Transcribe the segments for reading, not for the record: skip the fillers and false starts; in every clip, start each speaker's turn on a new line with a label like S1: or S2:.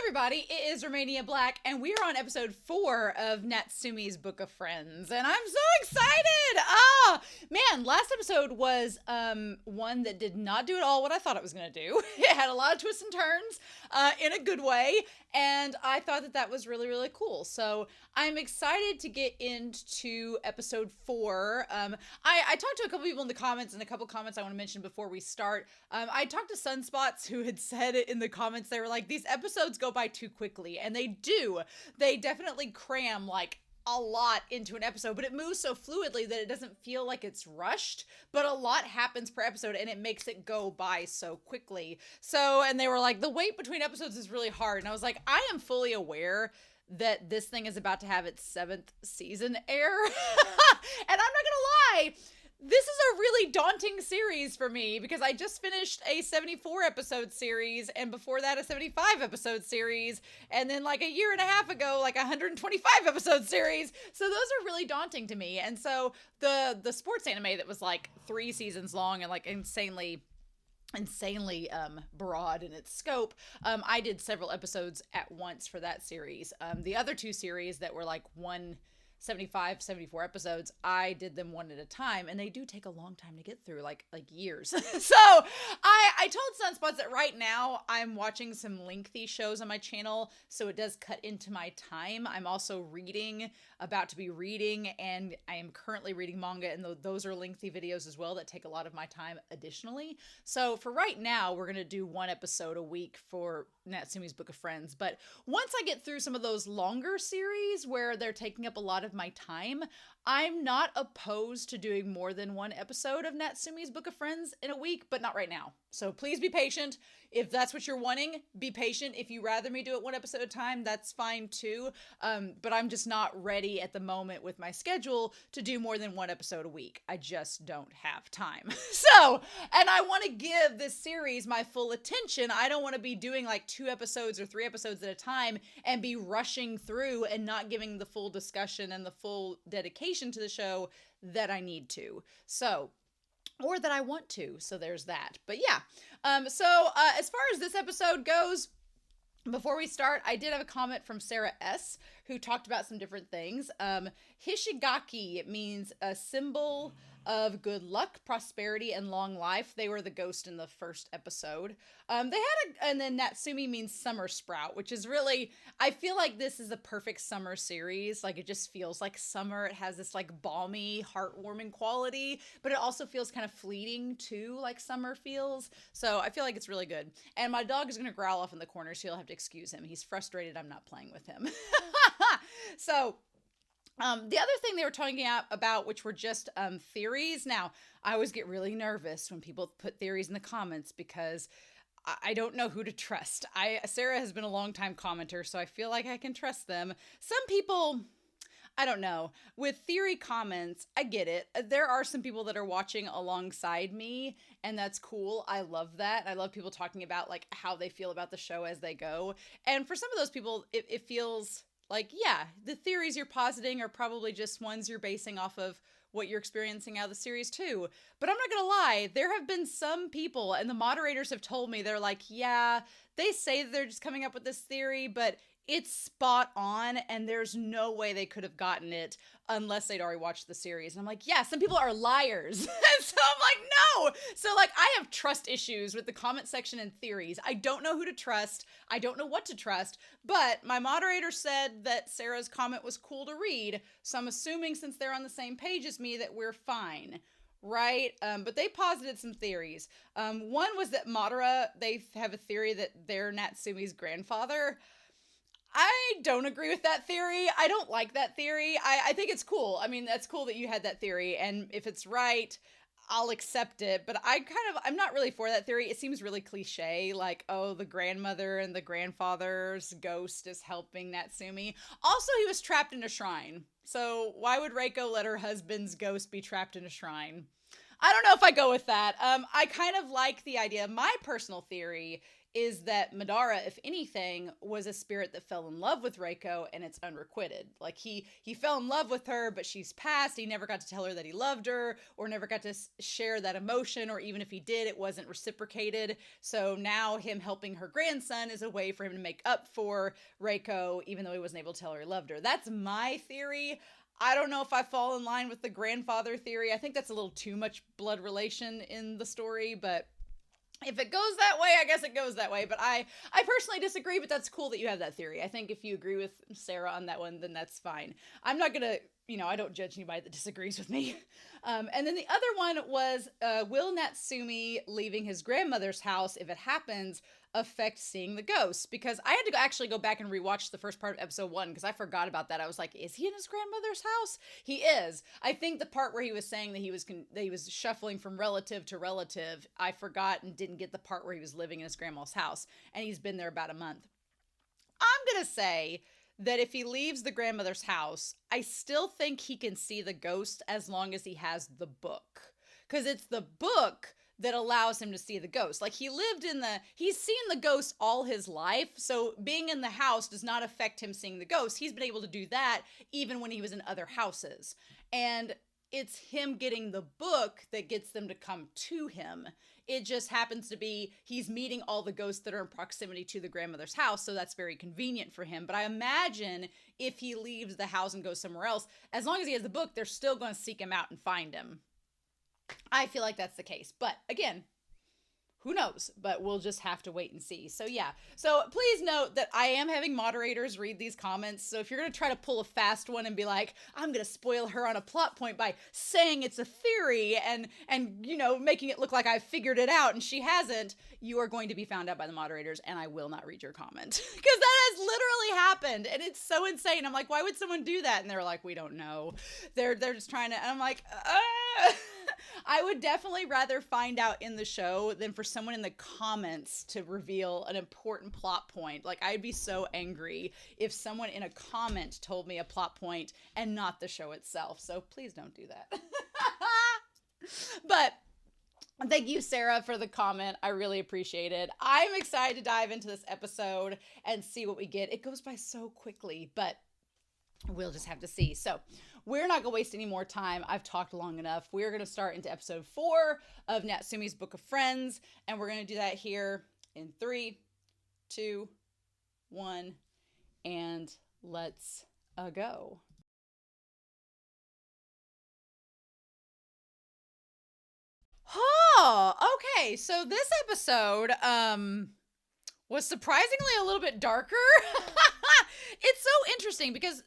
S1: everybody, it is Romania Black, and we are on episode 4 of Natsume's Book of Friends, and I'm so excited! Man, last episode was one that did not do at all what I thought it was going to do. It had a lot of twists and turns in a good way, and I thought that that was really, really cool. So I'm excited to get into episode 4. I talked to a couple people in the comments, and a couple comments I want to mention before we start. I talked to Sunspots, who had said it in the comments. They were like, these episodes go by too quickly, and they do. They definitely cram like a lot into an episode, but it moves so fluidly that it doesn't feel like it's rushed, but a lot happens per episode and it makes it go by so quickly. So, and they were like, the wait between episodes is really hard. And I was like, I am fully aware that this thing is about to have its 7th season air. And I'm not gonna lie, this is a really daunting series for me because I just finished a 74 episode series, and before that a 75 episode series, and then like a year and a half ago like a 125 episode series. So those are really daunting to me. And so the sports anime that was like 3 seasons long and like insanely broad in its scope, I did several episodes at once for that series. The other 2 series that were like 74 episodes, I did them one at a time, and they do take a long time to get through, like years. So I told Sunspots that right now I'm watching some lengthy shows on my channel, so it does cut into my time. I'm also about to be reading, and I am currently reading manga, and those are lengthy videos as well that take a lot of my time additionally. So for right now, we're going to do 1 episode a week for Natsume's Book of Friends. But once I get through some of those longer series where they're taking up a lot of my time, I'm not opposed to doing more than 1 episode of Natsume's Book of Friends in a week, but not right now. So please be patient. If that's what you're wanting, be patient. If you rather me do it 1 episode at a time, that's fine too. But I'm just not ready at the moment with my schedule to do more than 1 episode a week. I just don't have time. So, and I want to give this series my full attention. I don't want to be doing like 2 episodes or 3 episodes at a time and be rushing through and not giving the full discussion and the full dedication to the show that I need to. So, or that I want to. So there's that. But yeah. As far as this episode goes, before we start, I did have a comment from Sarah S., who talked about some different things. Hishigaki, it means a symbol of good luck, prosperity, and long life. They were the ghost in the first episode. And then Natsume means summer sprout, which is really, I feel like this is a perfect summer series. Like, it just feels like summer. It has this like balmy, heartwarming quality, but it also feels kind of fleeting too, like summer feels. So I feel like it's really good. And my dog is going to growl off in the corner, so you'll have to excuse him. He's frustrated I'm not playing with him. So, the other thing they were talking about, which were just theories. Now, I always get really nervous when people put theories in the comments because I don't know who to trust. Sarah has been a long-time commenter, so I feel like I can trust them. Some people, I don't know. With theory comments, I get it. There are some people that are watching alongside me, and that's cool. I love that. I love people talking about like how they feel about the show as they go. And for some of those people, it feels like, yeah, the theories you're positing are probably just ones you're basing off of what you're experiencing out of the series too. But I'm not gonna lie, there have been some people, and the moderators have told me, they're like, yeah, they say that they're just coming up with this theory, but it's spot on, and there's no way they could have gotten it unless they'd already watched the series. And I'm like, yeah, some people are liars. So I'm like, no. So like, I have trust issues with the comment section and theories. I don't know who to trust. I don't know what to trust, but my moderator said that Sarah's comment was cool to read. So I'm assuming since they're on the same page as me that we're fine. Right? But they posited some theories. One was that Madara, they have a theory that they're Natsume's grandfather. I don't agree with that theory. I don't like that theory. I think it's cool. I mean, that's cool that you had that theory, and if it's right, I'll accept it. But I'm not really for that theory. It seems really cliche, like, oh, the grandmother and the grandfather's ghost is helping Natsume. Also, he was trapped in a shrine. So why would Reiko let her husband's ghost be trapped in a shrine? I don't know if I go with that. I kind of like the idea. My personal theory is that Madara, if anything, was a spirit that fell in love with Reiko, and it's unrequited. Like he fell in love with her, but she's passed. He never got to tell her that he loved her, or never got to share that emotion, or even if he did, it wasn't reciprocated. So now him helping her grandson is a way for him to make up for Reiko, even though he wasn't able to tell her he loved her. That's my theory. I don't know if I fall in line with the grandfather theory. I think that's a little too much blood relation in the story, but if it goes that way, I guess it goes that way. But I personally disagree, but that's cool that you have that theory. I think if you agree with Sarah on that one, then that's fine. I'm not going to, I don't judge anybody that disagrees with me. And then the other one was, will Natsume leaving his grandmother's house, if it happens, affect seeing the ghosts? Because I had to actually go back and rewatch the first part of episode 1 because I forgot about that. I was like, is he in his grandmother's house? He is. I think the part where he was saying that he was shuffling from relative to relative, I forgot and didn't get the part where he was living in his grandma's house, and he's been there about a month. I'm going to say that if he leaves the grandmother's house, I still think he can see the ghost as long as he has the book. Because it's the book that allows him to see the ghost. Like he's seen the ghost all his life, so being in the house does not affect him seeing the ghost. He's been able to do that even when he was in other houses. And it's him getting the book that gets them to come to him. It just happens to be he's meeting all the ghosts that are in proximity to the grandmother's house, so that's very convenient for him. But I imagine if he leaves the house and goes somewhere else, as long as he has the book, they're still going to seek him out and find him. I feel like that's the case. But again, who knows? But we'll just have to wait and see. So yeah. So please note that I am having moderators read these comments. So if you're going to try to pull a fast one and be like, I'm going to spoil her on a plot point by saying it's a theory and making it look like I've figured it out and she hasn't, you are going to be found out by the moderators and I will not read your comment. Because that has literally happened and it's so insane. I'm like, why would someone do that? And they're like, we don't know. They're just trying to, and I'm like, I would definitely rather find out in the show than for someone in the comments to reveal an important plot point. Like, I'd be so angry if someone in a comment told me a plot point and not the show itself. So please don't do that. But thank you, Sarah, for the comment. I really appreciate it. I'm excited to dive into this episode and see what we get. It goes by so quickly, but we'll just have to see. So we're not going to waste any more time. I've talked long enough. We're going to start into episode 4 of Natsume's Book of Friends, and we're going to do that here in 3, 2, 1, and let's go. Oh, okay. So this episode was surprisingly a little bit darker. It's so interesting because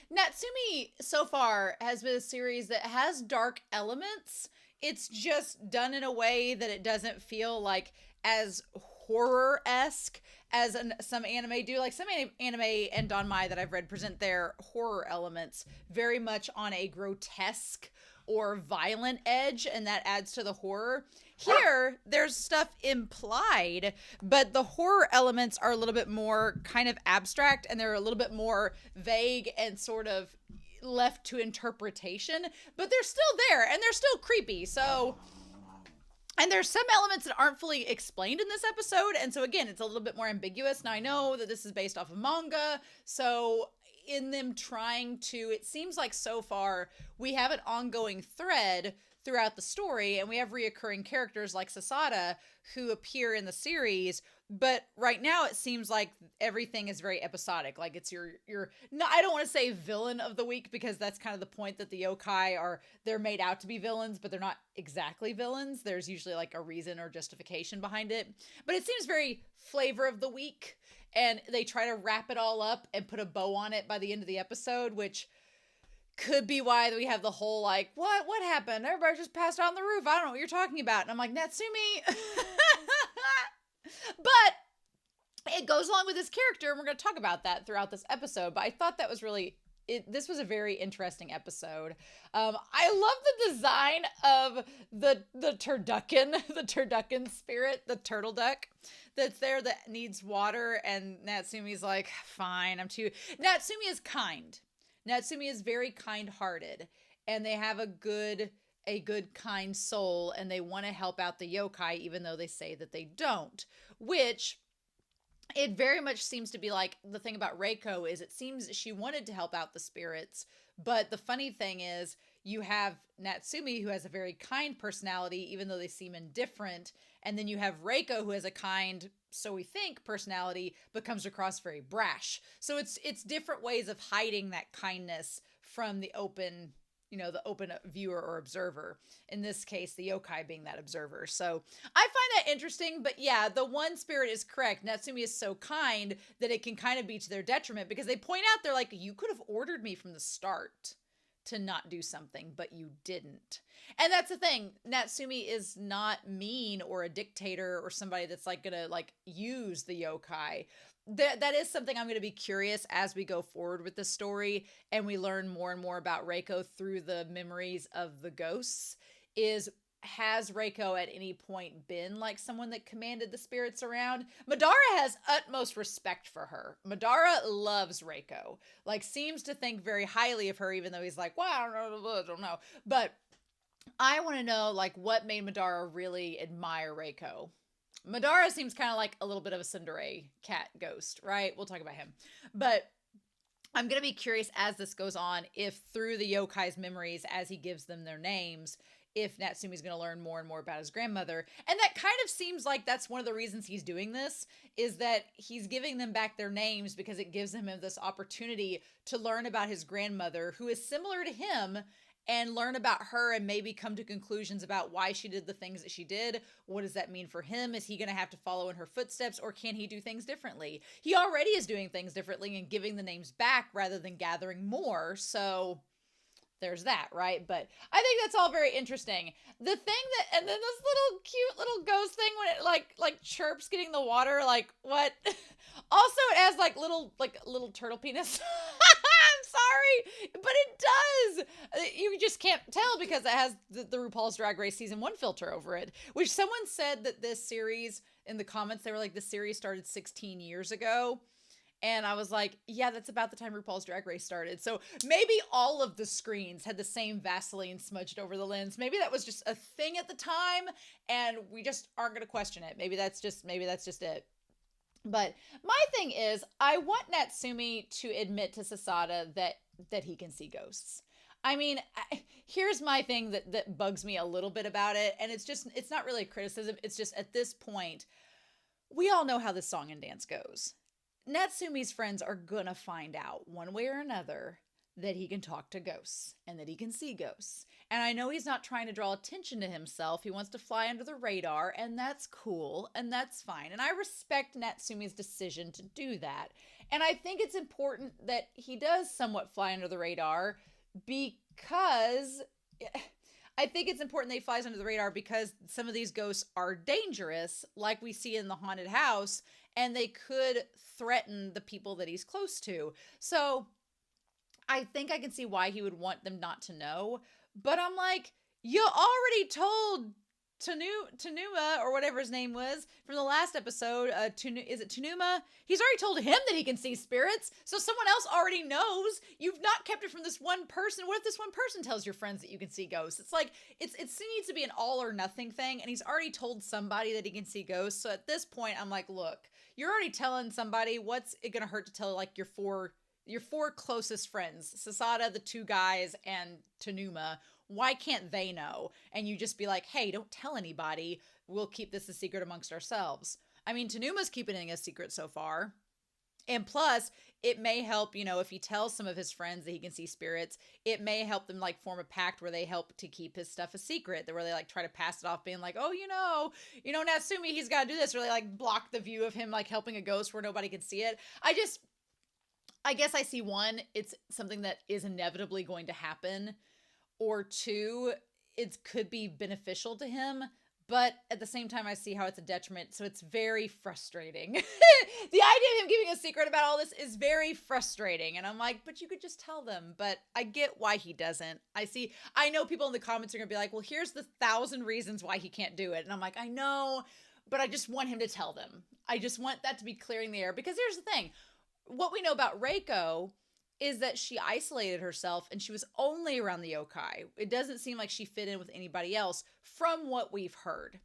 S1: Natsume so far has been a series that has dark elements. It's just done in a way that it doesn't feel like as horror-esque as some anime do. Like some anime and Danmai that I've read present their horror elements very much on a grotesque or violent edge, and that adds to the horror. Here, there's stuff implied, but the horror elements are a little bit more kind of abstract, and they're a little bit more vague and sort of left to interpretation, but they're still there, and they're still creepy. So, and there's some elements that aren't fully explained in this episode, and so again, it's a little bit more ambiguous. Now, I know that this is based off of manga, so in them trying to, it seems like so far we have an ongoing thread throughout the story, and we have reoccurring characters like Sasada who appear in the series, but right now it seems like everything is very episodic. Like it's your no, I don't want to say villain of the week, because that's kind of the point, that the yokai they're made out to be villains, but they're not exactly villains. There's usually like a reason or justification behind it, but it seems very flavor of the week, and they try to wrap it all up and put a bow on it by the end of the episode, which could be why we have the whole like, what happened? Everybody just passed out on the roof. I don't know what you're talking about. And I'm like, Natsume. But it goes along with his character, and we're going to talk about that throughout this episode. But I thought that was really, this was a very interesting episode. I love the design of the turducken, the turducken spirit, the turtle duck that's there that needs water. And Natsume's like, fine, Natsume is kind. Natsume is very kind-hearted, and they have a good, kind soul, and they want to help out the yokai, even though they say that they don't, which it very much seems to be like the thing about Reiko is it seems she wanted to help out the spirits, but the funny thing is you have Natsume who has a very kind personality even though they seem indifferent, and then you have Reiko who has a kind, so we think, personality but comes across very brash. So it's different ways of hiding that kindness from the open, the open viewer or observer. In this case, the yokai being that observer. So I find that interesting, but yeah, the one spirit is correct. Natsume is so kind that it can kind of be to their detriment because they point out, they're like, you could have ordered me from the start to not do something, but you didn't. And that's the thing. Natsume is not mean or a dictator or somebody that's like gonna like use the yokai. That is something I'm going to be curious as we go forward with the story and we learn more and more about Reiko through the memories of the ghosts. Has Reiko at any point been like someone that commanded the spirits around? Madara has utmost respect for her. Madara loves Reiko, like seems to think very highly of her, even though he's like, well, I don't know. But I want to know like what made Madara really admire Reiko. Madara seems kind of like a little bit of a tsundere cat ghost, right? We'll talk about him. But I'm going to be curious as this goes on if through the yokai's memories, as he gives them their names, if Natsume's going to learn more and more about his grandmother. And that kind of seems like that's one of the reasons he's doing this, is that he's giving them back their names because it gives him this opportunity to learn about his grandmother, who is similar to him, and learn about her and maybe come to conclusions about why she did the things that she did. What does that mean for him? Is he going to have to follow in her footsteps, or can he do things differently? He already is doing things differently and giving the names back rather than gathering more. So there's that, right? But I think that's all very interesting. The thing that, and then this little cute little ghost thing when it like chirps getting the water, like what? Also, it has like little turtle penis. I'm sorry, but it does. You just can't tell because it has the RuPaul's Drag Race season 1 filter over it, which someone said that this series, in the comments, they were like, the series started 16 years ago. And I was like, yeah, that's about the time RuPaul's Drag Race started. So maybe all of the screens had the same Vaseline smudged over the lens. Maybe that was just a thing at the time and we just aren't going to question it. Maybe that's just it. But my thing is, I want Natsume to admit to Sasada that he can see ghosts. I mean, here's my thing that bugs me a little bit about it. And it's not really a criticism. It's just at this point, we all know how this song and dance goes. Natsume's friends are gonna find out one way or another that he can talk to ghosts and that he can see ghosts. And I know he's not trying to draw attention to himself. He wants to fly under the radar, and that's cool and that's fine. And I respect Natsume's decision to do that. And I think it's important that he does somewhat fly under the radar because I think it's important that he flies under the radar because some of these ghosts are dangerous, like we see in the haunted house, and they could threaten the people that he's close to. So I think I can see why he would want them not to know. But I'm like, you already told Tanuma, or whatever his name was, from the last episode, is it Tanuma? He's already told him that he can see spirits, so someone else already knows. You've not kept it from this one person. What if this one person tells your friends that you can see ghosts? It's like, it needs to be an all or nothing thing, and he's already told somebody that he can see ghosts. So at this point, I'm like, look, you're already telling somebody. What's it gonna hurt to tell like your four closest friends, Sasada, the 2 guys, and Tanuma? Why can't they know? And you just be like, hey, don't tell anybody. We'll keep this a secret amongst ourselves. I mean, Tanuma's keeping it a secret so far. And plus, it may help, if he tells some of his friends that he can see spirits, it may help them like form a pact where they help to keep his stuff a secret, where they like try to pass it off being like, oh, Natsumi, he's got to do this, or they like block the view of him like helping a ghost where nobody can see it. I guess I see 1, it's something that is inevitably going to happen, or 2, it could be beneficial to him, but at the same time, I see how it's a detriment, so it's very frustrating. The idea of him giving a secret about all this is very frustrating, and I'm like, but you could just tell them, but I get why he doesn't. I know people in the comments are gonna be like, well, here's the 1,000 reasons why he can't do it, and I'm like, I know, but I just want him to tell them. I just want that to be clearing the air, because here's the thing. What we know about Reiko is that she isolated herself and she was only around the yokai. It doesn't seem like she fit in with anybody else from what we've heard.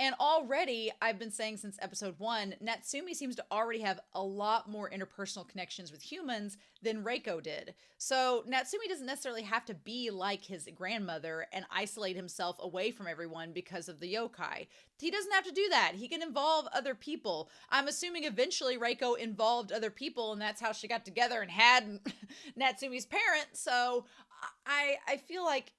S1: And already, I've been saying since episode 1, Natsume seems to already have a lot more interpersonal connections with humans than Reiko did. So Natsume doesn't necessarily have to be like his grandmother and isolate himself away from everyone because of the yokai. He doesn't have to do that. He can involve other people. I'm assuming eventually Reiko involved other people, and that's how she got together and had Natsume's parents. So I feel like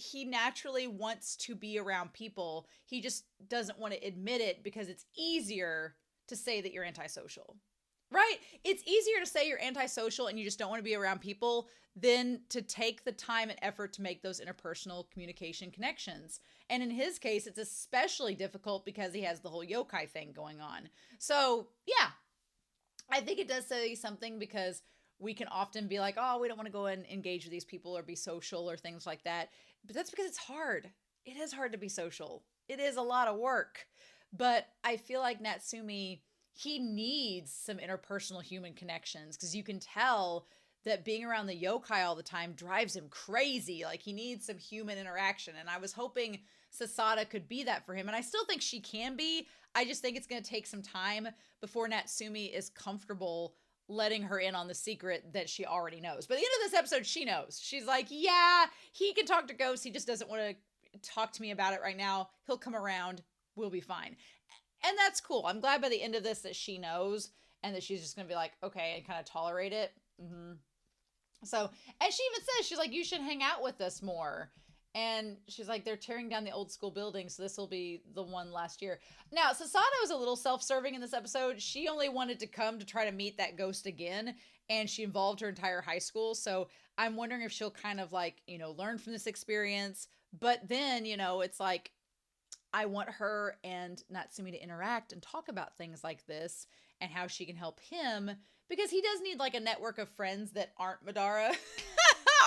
S1: he naturally wants to be around people. He just doesn't want to admit it because it's easier to say that you're antisocial, right? It's easier to say you're antisocial and you just don't want to be around people than to take the time and effort to make those interpersonal communication connections. And in his case, it's especially difficult because he has the whole yokai thing going on. So yeah, I think it does say something because we can often be like, oh, we don't want to go and engage with these people or be social or things like that. But that's because it's hard. It is hard to be social. It is a lot of work. But I feel like Natsume, he needs some interpersonal human connections because you can tell that being around the yokai all the time drives him crazy. Like he needs some human interaction. And I was hoping Sasada could be that for him. And I still think she can be. I just think it's going to take some time before Natsume is comfortable letting her in on the secret that she already knows. By the end of this episode, she knows. She's like, yeah, he can talk to ghosts. He just doesn't want to talk to me about it right now. He'll come around. We'll be fine. And that's cool. I'm glad by the end of this that she knows and that she's just going to be like, okay, and kind of tolerate it. So, and she even says, she's like, you should hang out with us more. And she's like, they're tearing down the old school building, so this will be the one last year. Now, Sasada was a little self-serving in this episode. She only wanted to come to try to meet that ghost again, and she involved her entire high school. So I'm wondering if she'll kind of like, learn from this experience. But then, it's like, I want her and Natsume to interact and talk about things like this and how she can help him, because he does need like a network of friends that aren't Madara.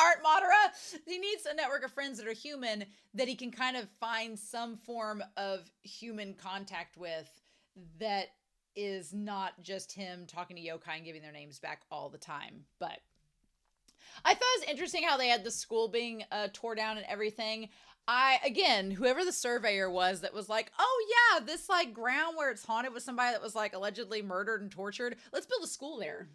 S1: Aren't Madara. He needs a network of friends that are human that he can kind of find some form of human contact with that is not just him talking to yokai and giving their names back all the time. But I thought it was interesting how they had the school being tore down and everything. Again, whoever the surveyor was that was like, oh yeah, this like ground where it's haunted with somebody that was like allegedly murdered and tortured, let's build a school there.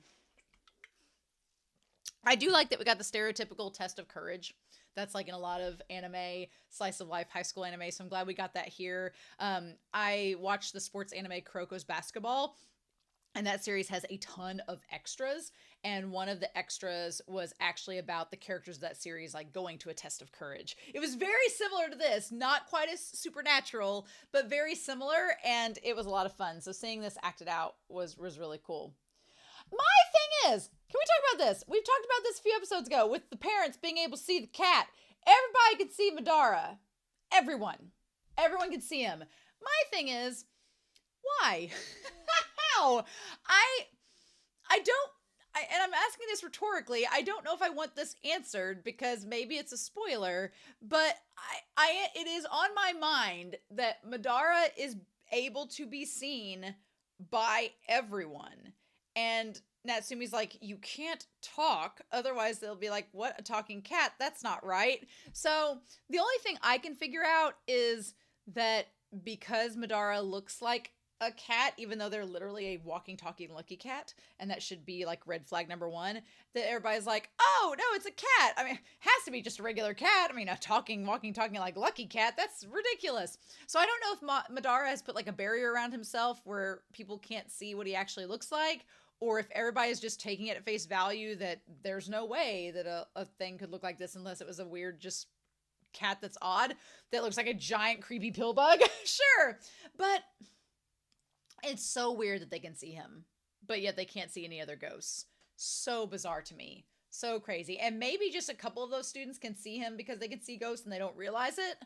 S1: I do like that we got the stereotypical test of courage. That's like in a lot of anime, slice of life, high school anime. So I'm glad we got that here. I watched the sports anime Kuroko's Basketball, and that series has a ton of extras. And one of the extras was actually about the characters of that series, like going to a test of courage. It was very similar to this, not quite as supernatural, but very similar. And it was a lot of fun. So seeing this acted out was really cool. My thing is, can we talk about this? We've talked about this a few episodes ago with the parents being able to see the cat. Everybody could see Madara. Everyone. Everyone could see him. My thing is, why? How? And I'm asking this rhetorically. I don't know if I want this answered because maybe it's a spoiler, but it is on my mind that Madara is able to be seen by everyone. And Natsume's like, you can't talk, otherwise they'll be like, what, a talking cat? That's not right. So the only thing I can figure out is that because Madara looks like a cat, even though they're literally a walking, talking lucky cat, and that should be like red flag number 1, that everybody's like, oh, no, it's a cat. I mean, it has to be just a regular cat. I mean, a talking, walking, talking like lucky cat, that's ridiculous. So I don't know if Madara has put like a barrier around himself where people can't see what he actually looks like, or if everybody is just taking it at face value that there's no way that a thing could look like this unless it was a weird just cat that's odd, that looks like a giant creepy pill bug. Sure. But it's so weird that they can see him, but yet they can't see any other ghosts. So bizarre to me. So crazy. And maybe just a couple of those students can see him because they can see ghosts and they don't realize it.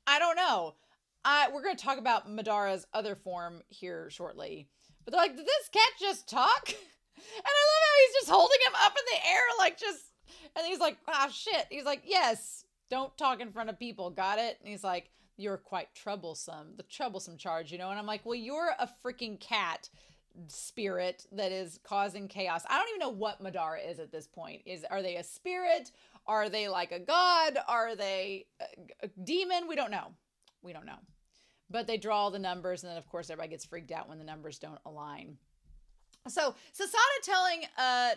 S1: I don't know. We're going to talk about Madara's other form here shortly. But they're like, did this cat just talk? And I love how he's just holding him up in the air, like just, and he's like, ah, shit. He's like, yes, don't talk in front of people. Got it? And he's like, you're quite troublesome. The troublesome charge, And I'm like, well, you're a freaking cat spirit that is causing chaos. I don't even know what Madara is at this point. Are they a spirit? Are they like a god? Are they a demon? We don't know. But they draw all the numbers, and then, of course, everybody gets freaked out when the numbers don't align. So, Sasada telling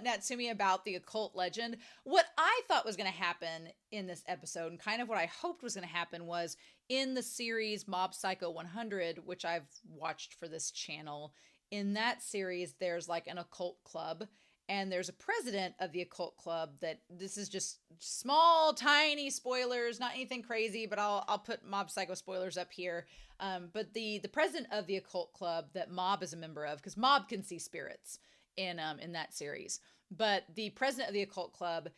S1: Natsume about the occult legend, what I thought was going to happen in this episode, and kind of what I hoped was going to happen, was in the series Mob Psycho 100, which I've watched for this channel. In that series, there's like an occult club, and there's a president of the occult club that, this is just small, tiny spoilers, not anything crazy, but I'll put Mob Psycho spoilers up here. But the president of the occult club that Mob is a member of, because Mob can see spirits in that series, but the president of the occult club,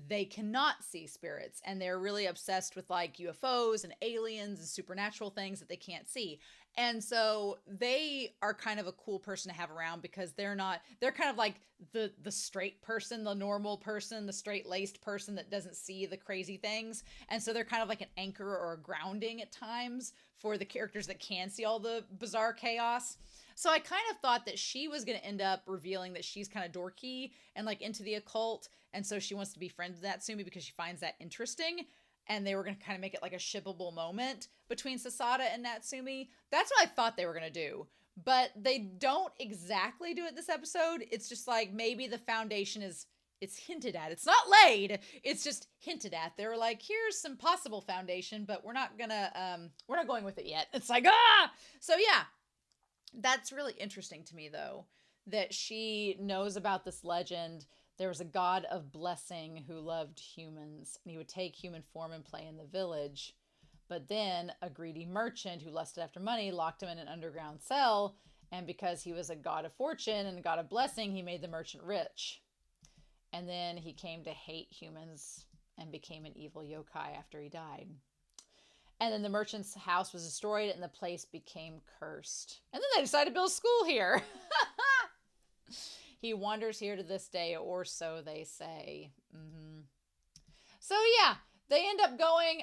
S1: they cannot see spirits, and they're really obsessed with like UFOs and aliens and supernatural things that they can't see. And so they are kind of a cool person to have around, because they're kind of like the straight person, the normal person, the straight-laced person that doesn't see the crazy things. And so they're kind of like an anchor or a grounding at times for the characters that can see all the bizarre chaos. So I kind of thought that she was going to end up revealing that she's kind of dorky and like into the occult. And so she wants to be friends with Natsume because she finds that interesting. And they were going to kind of make it like a shippable moment between Sasada and Natsume. That's what I thought they were going to do. But they don't exactly do it this episode. It's just like maybe the foundation it's hinted at. It's not laid. It's just hinted at. They were like, here's some possible foundation, but we're not going with it yet. It's like, ah! So yeah, that's really interesting to me though, that she knows about this legend. There was a god of blessing who loved humans, and he would take human form and play in the village. But then a greedy merchant who lusted after money locked him in an underground cell, and because he was a god of fortune and a god of blessing, he made the merchant rich. And then he came to hate humans and became an evil yokai after he died. And then the merchant's house was destroyed, and the place became cursed. And then they decided to build a school here. He wanders here to this day, or so they say. Mm-hmm. So yeah, they end up going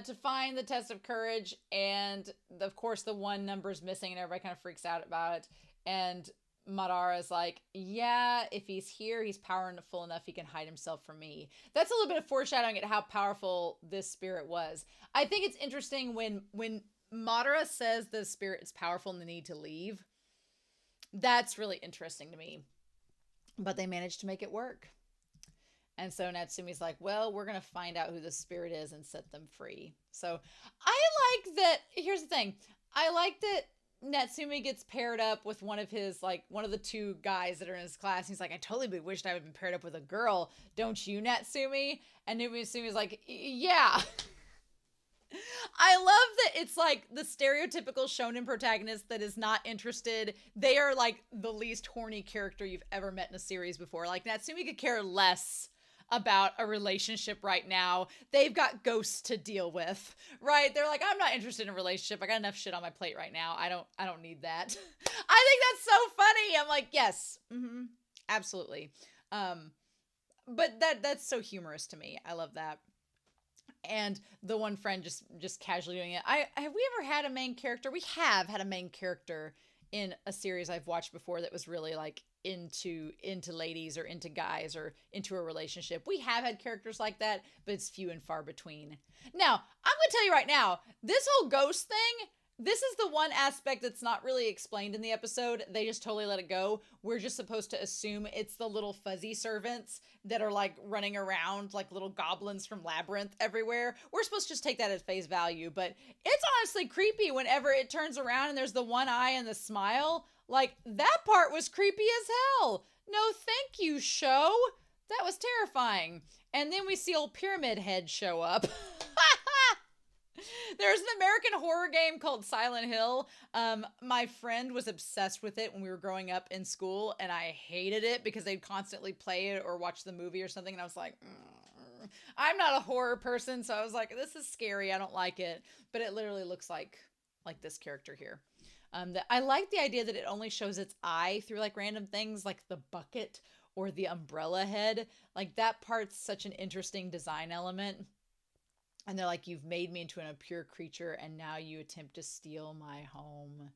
S1: to find the test of courage, and of course the one number's missing, and everybody kind of freaks out about it. And Madara's like, yeah, if he's here, he's powerful enough he can hide himself from me. That's a little bit of foreshadowing at how powerful this spirit was. I think it's interesting when Madara says the spirit is powerful and the need to leave. That's really interesting to me. But they managed to make it work. And so Natsume's like, well, we're going to find out who the spirit is and set them free. So I like that. Here's the thing. I like that Natsume gets paired up with one of the two guys that are in his class. He's like, I totally wished I would have been paired up with a girl. Don't you, Natsume? And Natsume's like, yeah. I love that it's like the stereotypical shonen protagonist that is not interested. They are like the least horny character you've ever met in a series before. Like Natsume could care less about a relationship right now. They've got ghosts to deal with, right? They're like, I'm not interested in a relationship. I got enough shit on my plate right now. I don't need that. I think that's so funny. I'm like, yes, absolutely. But that's so humorous to me. I love that. And the one friend just casually doing it. Have we ever had a main character? We have had a main character in a series I've watched before that was really like into ladies or into guys or into a relationship. We have had characters like that, but it's few and far between. Now, I'm going to tell you right now, this whole ghost thing, this is the one aspect that's not really explained in the episode. They just totally let it go. We're just supposed to assume it's the little fuzzy servants that are like running around like little goblins from Labyrinth everywhere. We're supposed to just take that at face value, but it's honestly creepy whenever it turns around and there's the one eye and the smile. Like, that part was creepy as hell. No, thank you, show. That was terrifying. And then we see old Pyramid Head show up. There's an American horror game called Silent Hill. My friend was obsessed with it when we were growing up in school, and I hated it because they'd constantly play it or watch the movie or something, and I was like, I'm not a horror person, so I was like, this is scary. I don't like it. But it literally looks like this character here. I like the idea that it only shows its eye through like random things like the bucket or the umbrella head. Like, that part's such an interesting design element. And they're like, you've made me into an impure creature, and now you attempt to steal my home.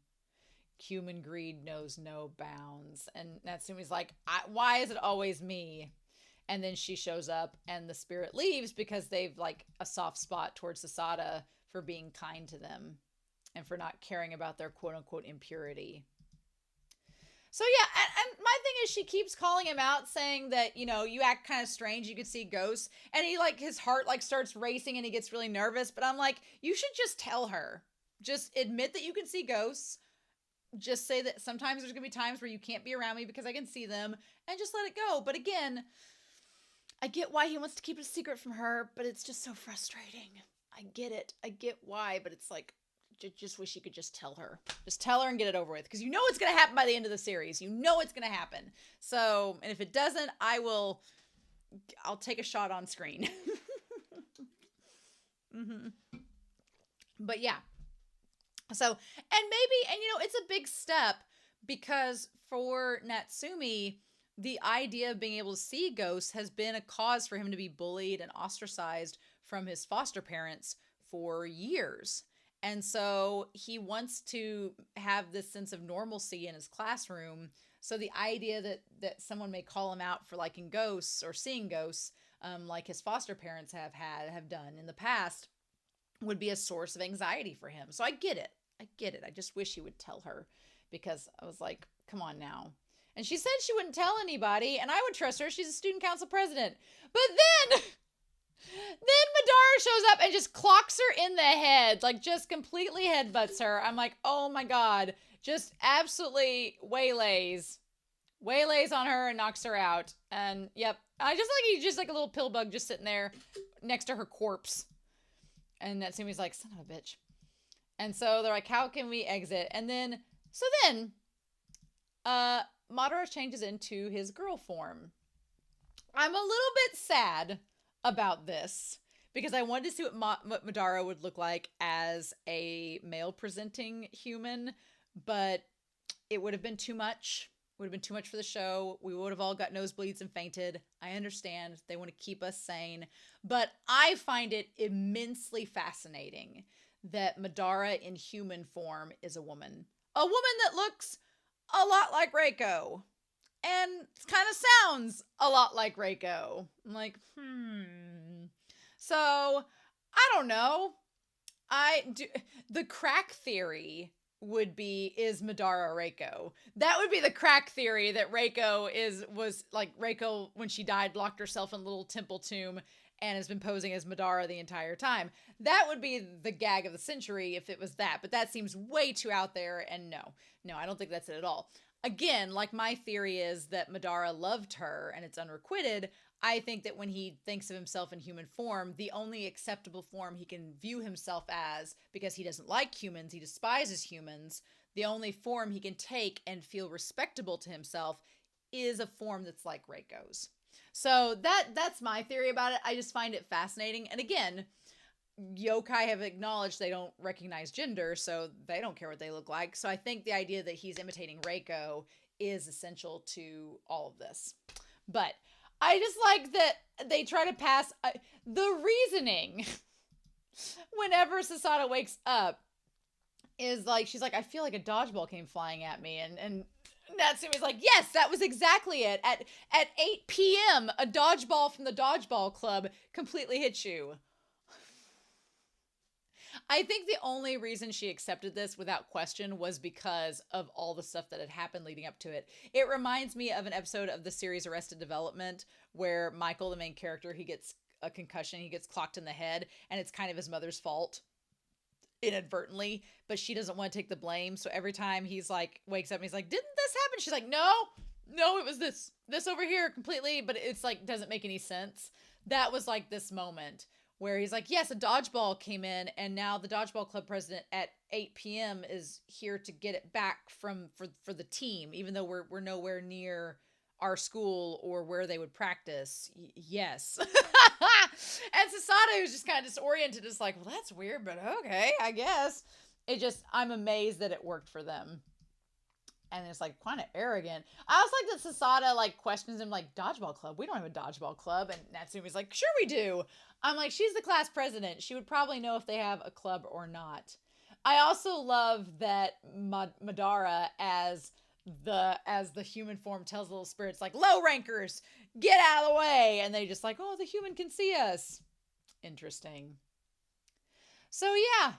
S1: Human greed knows no bounds. And Natsume's like, why is it always me? And then she shows up, and the spirit leaves because they've like a soft spot towards Sasada for being kind to them. and for not caring about their quote unquote impurity. So yeah, and my thing is she keeps calling him out saying that, you know, you act kind of strange, you could see ghosts, and he like his heart like starts racing and he gets really nervous, but I'm like, you should just tell her. Just admit that you can see ghosts. Just say that sometimes there's going to be times where you can't be around me because I can see them, and just let it go. But again, I get why he wants to keep it a secret from her, but it's just so frustrating. I get it. I get why, but it's like, just wish you could just tell her. Just tell her and get it over with. Because you know it's going to happen by the end of the series. You know it's going to happen. So, and if it doesn't, I'll take a shot on screen. Mm-hmm. But yeah. So, and you know, it's a big step because for Natsume, the idea of being able to see ghosts has been a cause for him to be bullied and ostracized from his foster parents for years. And so he wants to have this sense of normalcy in his classroom. So the idea that someone may call him out for liking ghosts or seeing ghosts, like his foster parents have done in the past, would be a source of anxiety for him. So I get it. I just wish he would tell her, because I was like, come on now. And she said she wouldn't tell anybody, and I would trust her. She's a student council president. But then Madara shows up and just clocks her in the head, like just completely headbutts her. I'm like, oh my God, just absolutely waylays on her and knocks her out. And yep, he's just like a little pill bug just sitting there next to her corpse. And Natsume's like, son of a bitch. And so they're like, how can we exit? And then Madara changes into his girl form. I'm a little bit sad about this because I wanted to see what Madara would look like as a male presenting human, but it would have been too much. It would have been too much for the show. We would have all got nosebleeds and fainted. I understand they want to keep us sane, but I find it immensely fascinating that Madara in human form is a woman. A woman that looks a lot like Reiko. And kind of sounds a lot like Reiko. I'm like, So, I don't know. The crack theory would be, is Madara Reiko? That would be the crack theory, that Reiko was like Reiko when she died, locked herself in a little temple tomb and has been posing as Madara the entire time. That would be the gag of the century if it was that, but that seems way too out there, and no, I don't think that's it at all. Again, like my theory is that Madara loved her and it's unrequited. I think that when he thinks of himself in human form, the only acceptable form he can view himself as, because he doesn't like humans, he despises humans, the only form he can take and feel respectable to himself is a form that's like Reiko's. So that's my theory about it. I just find it fascinating. And again, yokai have acknowledged they don't recognize gender, so they don't care what they look like. So I think the idea that he's imitating Reiko is essential to all of this. But I just like that they try to pass the reasoning whenever Sasada wakes up is like, she's like, I feel like a dodgeball came flying at me, and Natsume's like, yes, that was exactly it. At 8 p.m., a dodgeball from the dodgeball club completely hit you. I think the only reason she accepted this without question was because of all the stuff that had happened leading up to it. It reminds me of an episode of the series Arrested Development where Michael, the main character, he gets a concussion, he gets clocked in the head, and it's kind of his mother's fault inadvertently, but she doesn't want to take the blame. So every time he's like, wakes up and he's like, didn't this happen? She's like, no, it was this over here completely, but it's like, doesn't make any sense. That was like this moment where he's like, yes, a dodgeball came in, and now the dodgeball club president at 8 p.m. is here to get it back for the team, even though we're nowhere near our school or where they would practice. Yes. And Sasada, who's just kind of disoriented, is like, well, that's weird, but okay, I guess. I'm amazed that it worked for them. And it's like kind of arrogant. I also like that Sasada like questions him like, dodgeball club? We don't have a dodgeball club. And Natsume's like, sure we do. I'm like, she's the class president. She would probably know if they have a club or not. I also love that Madara as the human form tells the little spirits like, low rankers, get out of the way. And they just like, oh, the human can see us. Interesting. So yeah.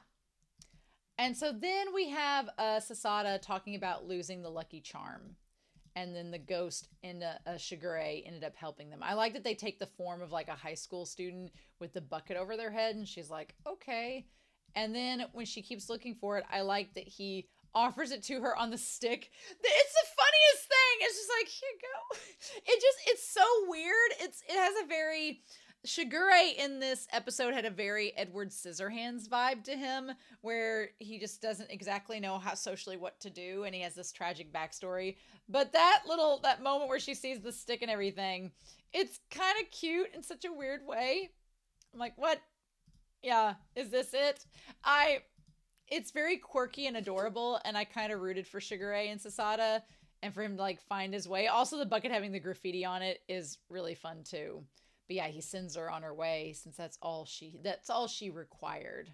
S1: And so then we have Sasada talking about losing the lucky charm. And then the ghost in Shigure ended up helping them. I like that they take the form of like a high school student with the bucket over their head, and she's like, okay. And then when she keeps looking for it, I like that he offers it to her on the stick. It's the funniest thing. It's just like, here you go. It's so weird. It has a very Shigure in this episode had a very Edward Scissorhands vibe to him, where he just doesn't exactly know how socially what to do, and he has this tragic backstory. But that moment where she sees the stick and everything, it's kind of cute in such a weird way. I'm like, what? Yeah, is this it? It's very quirky and adorable, and I kind of rooted for Shigure and Sasada, and for him to like find his way. Also, the bucket having the graffiti on it is really fun too. But yeah, he sends her on her way since that's all she required.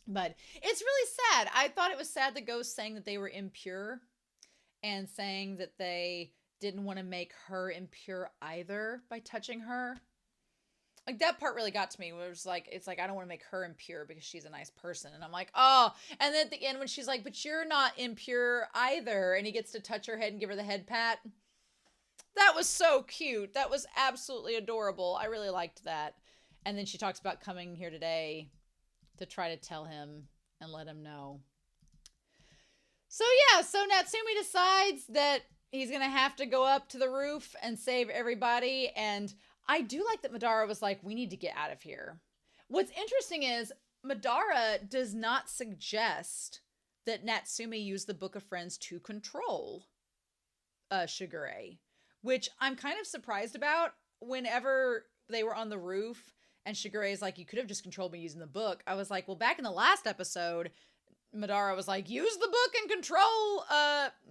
S1: But it's really sad. I thought it was sad the ghost saying that they were impure and saying that they didn't want to make her impure either by touching her. Like, that part really got to me. Where it's like, I don't want to make her impure because she's a nice person. And I'm like, oh. And then at the end when she's like, but you're not impure either. And he gets to touch her head and give her the head pat. That was so cute. That was absolutely adorable. I really liked that. And then she talks about coming here today to try to tell him and let him know. So yeah, so Natsume decides that he's going to have to go up to the roof and save everybody. And I do like that Madara was like, we need to get out of here. What's interesting is Madara does not suggest that Natsume use the Book of Friends to control Shigure, which I'm kind of surprised about. Whenever they were on the roof and Shigure is like, you could have just controlled me using the book. I was like, well, back in the last episode, Madara was like, use the book and control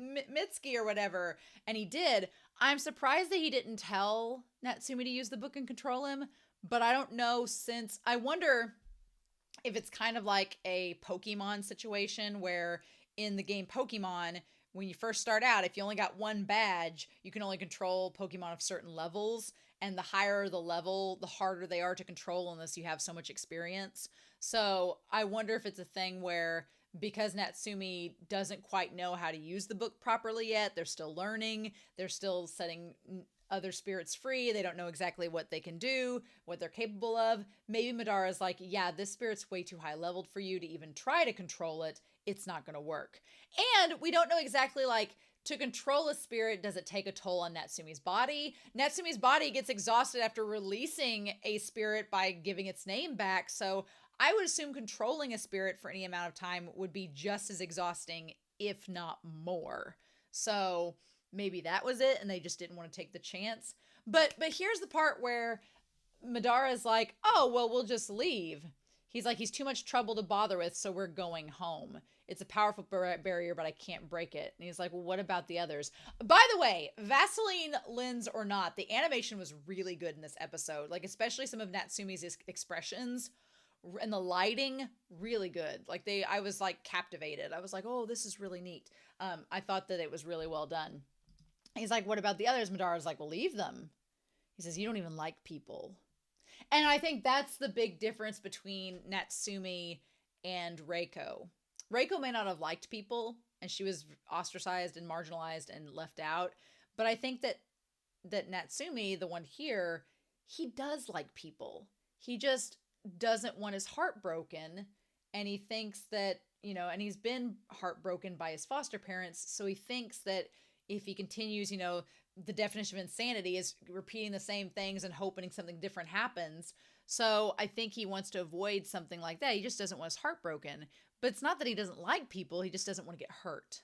S1: Mitsuki or whatever. And he did. I'm surprised that he didn't tell Natsume to use the book and control him. But I don't know, since I wonder if it's kind of like a Pokemon situation where in the game Pokemon, when you first start out, if you only got one badge, you can only control Pokemon of certain levels. And the higher the level, the harder they are to control unless you have so much experience. So I wonder if it's a thing where because Natsume doesn't quite know how to use the book properly yet, they're still learning, they're still setting other spirits free, they don't know exactly what they can do, what they're capable of. Maybe Madara's like, yeah, this spirit's way too high leveled for you to even try to control it. It's not going to work. And we don't know exactly, like, to control a spirit, does it take a toll on Natsume's body? Natsume's body gets exhausted after releasing a spirit by giving its name back. So I would assume controlling a spirit for any amount of time would be just as exhausting, if not more. So maybe that was it, and they just didn't want to take the chance. But here's the part where Madara's like, oh, well, we'll just leave. He's like, he's too much trouble to bother with, so we're going home. It's a powerful barrier, but I can't break it. And he's like, well, what about the others? By the way, Vaseline lens or not, the animation was really good in this episode. Like, especially some of Natsume's expressions and the lighting, really good. Like, I was like captivated. I was like, oh, this is really neat. I thought that it was really well done. He's like, what about the others? Madara's like, well, leave them. He says, you don't even like people. And I think that's the big difference between Natsume and Reiko. Reiko may not have liked people, and she was ostracized and marginalized and left out. But I think that Natsume, the one here, he does like people. He just doesn't want his heart broken. And he thinks that, and he's been heartbroken by his foster parents. So he thinks that if he continues, the definition of insanity is repeating the same things and hoping something different happens. So I think he wants to avoid something like that. He just doesn't want his heart broken. But it's not that he doesn't like people. He just doesn't want to get hurt.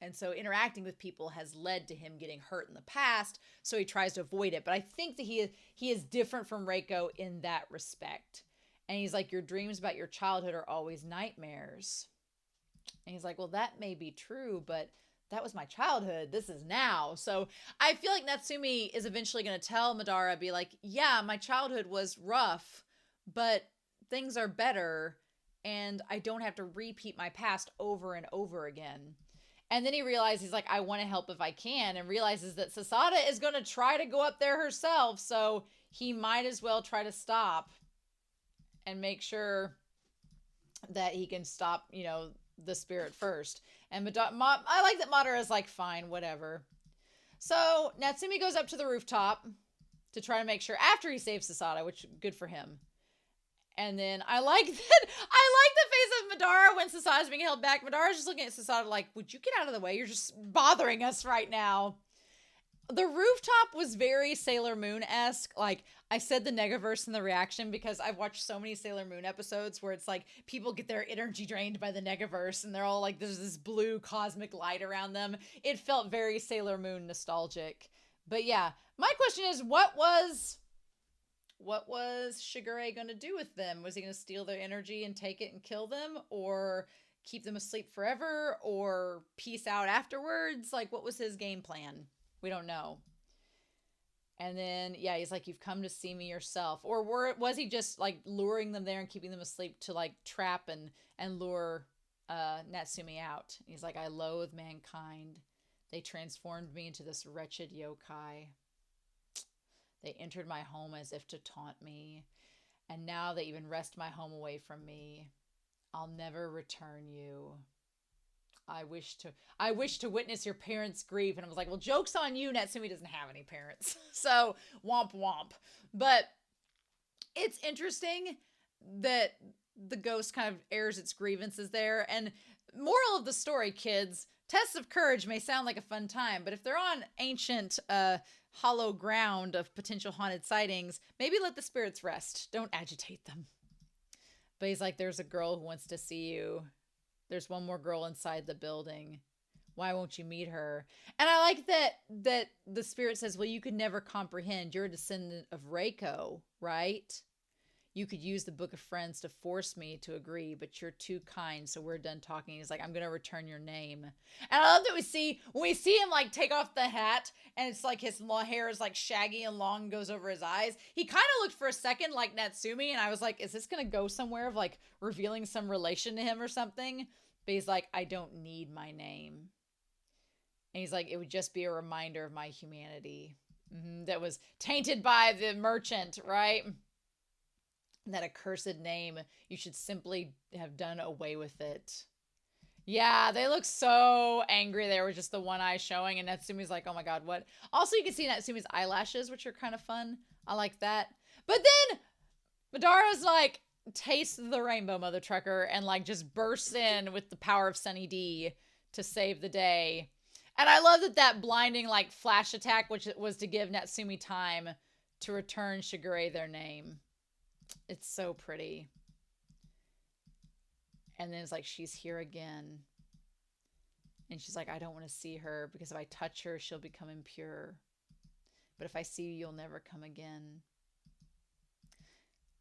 S1: And so interacting with people has led to him getting hurt in the past. So he tries to avoid it. But I think that he is different from Reiko in that respect. And he's like, your dreams about your childhood are always nightmares. And he's like, well, that may be true, but that was my childhood. This is now. So I feel like Natsume is eventually going to tell Madara, be like, yeah, my childhood was rough, but things are better. And I don't have to repeat my past over and over again. And then he realizes, he's like, I want to help if I can, and realizes that Sasada is going to try to go up there herself. So he might as well try to stop and make sure that he can stop, the spirit first. And I like that Madara's like, fine, whatever. So Natsume goes up to the rooftop to try to make sure after he saves Sasada, which good for him. And then I like the face of Madara when Sasada's being held back. Madara's just looking at Sasada like, would you get out of the way? You're just bothering us right now. The rooftop was very Sailor Moon-esque. Like, I said the Negaverse in the reaction because I've watched so many Sailor Moon episodes where it's like people get their energy drained by the Negaverse and they're all like, there's this blue cosmic light around them. It felt very Sailor Moon nostalgic. But yeah, my question is, what was Shigure going to do with them? Was he going to steal their energy and take it and kill them? Or keep them asleep forever? Or peace out afterwards? Like, what was his game plan? We don't know. And then, yeah, he's like, you've come to see me yourself. Or was he just, like, luring them there and keeping them asleep to, like, trap and lure Natsume out? He's like, I loathe mankind. They transformed me into this wretched yokai. They entered my home as if to taunt me. And now they even wrest my home away from me. I'll never return you. I wish to witness your parents' grief. And I was like, well, joke's on you. Natsume doesn't have any parents. So, womp womp. But it's interesting that the ghost kind of airs its grievances there. And moral of the story, kids, tests of courage may sound like a fun time, but if they're on ancient, hollow ground of potential haunted sightings, maybe let the spirits rest. Don't agitate them. But he's like, there's a girl who wants to see you. There's one more girl inside the building. Why won't you meet her? And I like that the spirit says, well, you could never comprehend. You're a descendant of Reiko, right? You could use the Book of Friends to force me to agree, but you're too kind, so we're done talking. He's like, I'm going to return your name. And I love that when we see him, like, take off the hat, and it's like his hair is, like, shaggy and long and goes over his eyes. He kind of looked for a second like Natsume, and I was like, is this going to go somewhere of, like, revealing some relation to him or something? But he's like, I don't need my name. And he's like, it would just be a reminder of my humanity. That was tainted by the merchant, right? That accursed name, you should simply have done away with it. Yeah, they look so angry there with just the one eye showing, and Natsume's like, oh my god, what? Also, you can see Natsume's eyelashes, which are kind of fun. I like that. But then Madara's like, tastes the rainbow, mother trucker, and like just bursts in with the power of Sunny D to save the day. And I love that blinding like flash attack, which was to give Natsume time to return Shigure their name. It's so pretty. And then it's like, she's here again. And she's like, I don't want to see her because if I touch her, she'll become impure. But if I see you, you'll never come again.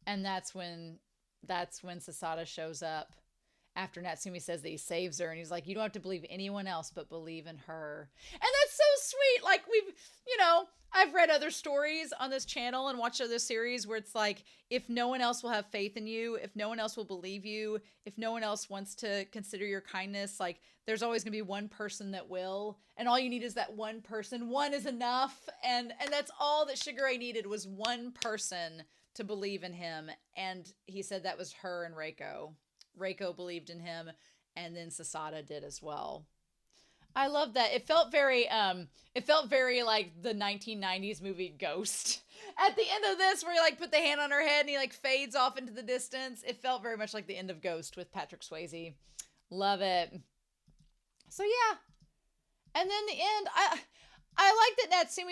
S1: And that's when Sasada shows up after Natsume says that he saves her. And he's like, you don't have to believe anyone else, but believe in her. And that's so sweet. Like I've read other stories on this channel and watched other series where it's like, if no one else will have faith in you, if no one else will believe you, if no one else wants to consider your kindness, like there's always going to be one person that will, and all you need is that one person. One is enough. And that's all that Shigure needed, was one person to believe in him. And he said that was her and Reiko. Reiko believed in him, and then Sasada did as well. I love that. It felt very like the 1990s movie Ghost. At the end of this, where he like put the hand on her head and he like fades off into the distance. It felt very much like the end of Ghost with Patrick Swayze. Love it. So yeah. And then the end, I like that Natsume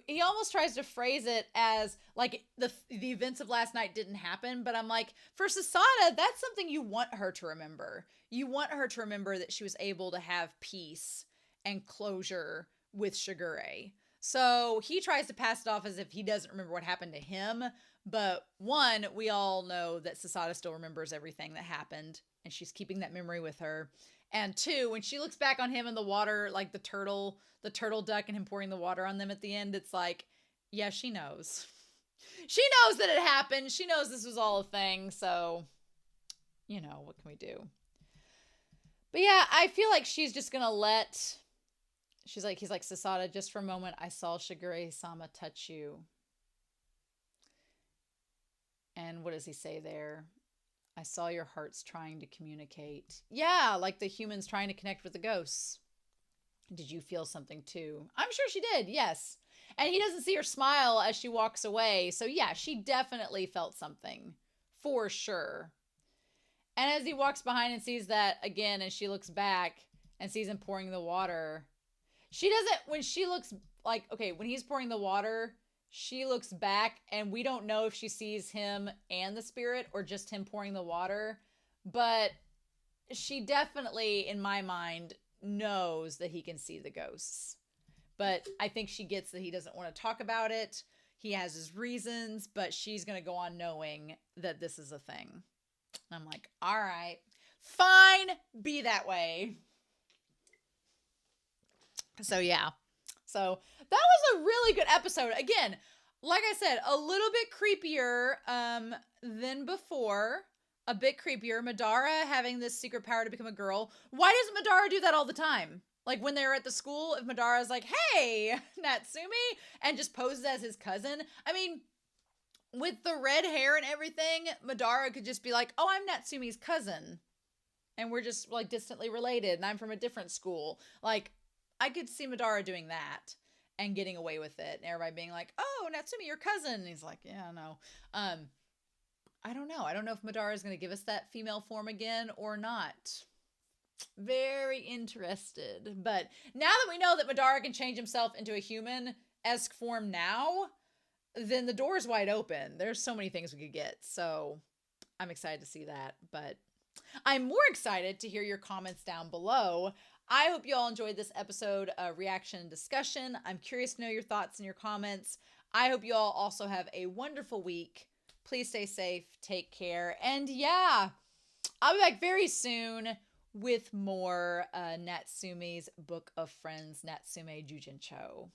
S1: he almost tries to phrase it as like the events of last night didn't happen, but I'm like, for Sasada, that's something you want her to remember. You want her to remember that she was able to have peace and closure with Shigure. So he tries to pass it off as if he doesn't remember what happened to him. But one, we all know that Sasada still remembers everything that happened, and she's keeping that memory with her. And two, when she looks back on him in the water, like the turtle duck and him pouring the water on them at the end, it's like, yeah, she knows. She knows that it happened. She knows this was all a thing. So, what can we do? But yeah, I feel like she's just going to he's like, Sasada, just for a moment, I saw Shigure-sama touch you. And what does he say there? I saw your hearts trying to communicate. Yeah, like the humans trying to connect with the ghosts. Did you feel something too? I'm sure she did, yes. And he doesn't see her smile as she walks away. So, yeah, she definitely felt something. For sure. And as he walks behind and sees that again, and she looks back and sees him pouring the water, she doesn't, when she looks like, okay, when he's pouring the water, she looks back and we don't know if she sees him and the spirit or just him pouring the water. But she definitely, in my mind, knows that he can see the ghosts. But I think she gets that he doesn't want to talk about it. He has his reasons, but she's going to go on knowing that this is a thing. I'm like, all right, fine, be that way. So, yeah. So, that was a really good episode. Again, like I said, a little bit creepier than before. A bit creepier. Madara having this secret power to become a girl. Why doesn't Madara do that all the time? Like when they were at the school, if Madara's like, hey, Natsume, and just poses as his cousin. I mean, with the red hair and everything, Madara could just be like, oh, I'm Natsume's cousin. And we're just like distantly related and I'm from a different school. Like, I could see Madara doing that and getting away with it. And everybody being like, oh, Natsume, your cousin. And he's like, yeah, no. I don't know. I don't know if Madara is going to give us that female form again or not. Very interested. But now that we know that Madara can change himself into a human-esque form now, then the door's wide open. There's so many things we could get. So I'm excited to see that. But I'm more excited to hear your comments down below. I hope you all enjoyed this episode reaction and discussion. I'm curious to know your thoughts and your comments. I hope you all also have a wonderful week. Please stay safe, take care, and yeah, I'll be back very soon with more Natsume's Book of Friends, Natsume Yujin-Cho.